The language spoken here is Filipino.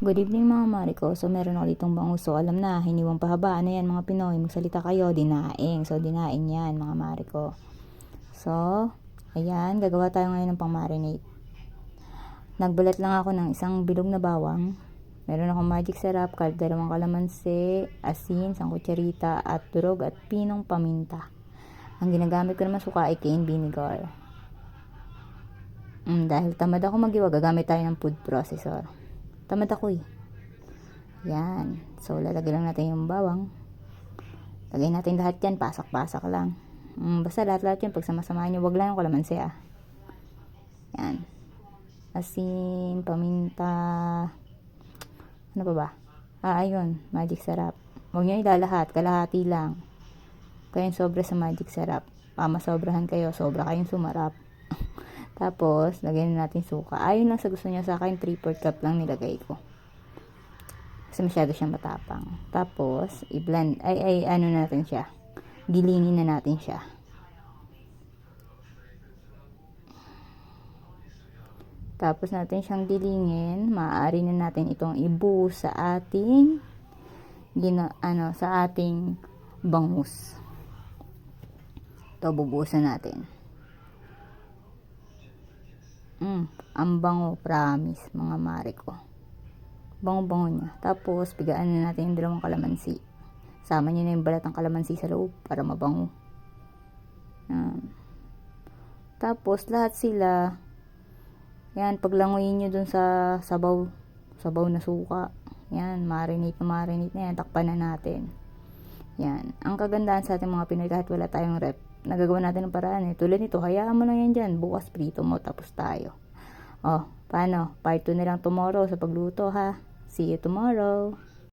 Good evening mga Mariko. So meron ako ditong bangus. So alam na, hiniwang pahaba. Ano yan mga Pinoy? Magsalita kayo. Dinaing. So dinaing yan mga Mariko. So, ayan. Gagawa tayo ngayon ng pang-marinate. Nagbalat lang ako ng isang bilog na bawang. Meron akong magic syrup, dalawang kalamansi, asin, isang kutsarita, at turog at pinong paminta. Ang ginagamit ko naman suka ay cane vinegar. Dahil tamad ako magiwa, gagamit tayo ng food processor. Tamad ako eh. Yan. So, lalagay lang natin yung bawang. Lagay natin lahat yan. Pasak-pasak lang. Basta lahat-lahat yan. Pag sama-samahan nyo, wag lang yung kalamansi ah. Yan. Asin, paminta. Ano pa ba? Ayun. Magic syrup. Huwag nyo ilalahat. Kalahati lang. Kaya yung sobra sa magic syrup. Masobrahan kayo. Sobra kayong sumarap. Tapos, lagyan natin suka. Ayun lang sa gusto niya sa akin, 3/4 cup lang nilagay ko. Kasi masyado siyang matapang. Tapos, i-blend. Ano natin siya. Gilingin na natin siya. Tapos natin siyang dilingin. Maaari na natin itong ibuhos sa ating sa ating bangus. Ito, bubuhusan natin. Ang bango, promise, mga Mariko. Bango-bango niya. Tapos, pigaan na natin yung dalawang kalamansi. Sama nyo na yung balat ng kalamansi sa loob para mabango. Tapos, lahat sila, yan, paglangoyin nyo dun sa sabaw na suka. Yan, marinate na yan. Takpan na natin. Yan. Ang kagandahan sa ating mga Pinoy, kahit wala tayong rep, nagagawa natin ng paraan eh. Tulad nito, hayaan mo lang yan dyan. Bukas prito mo, tapos tayo. Paano? Part 2 na lang tomorrow sa pagluto ha. See you tomorrow.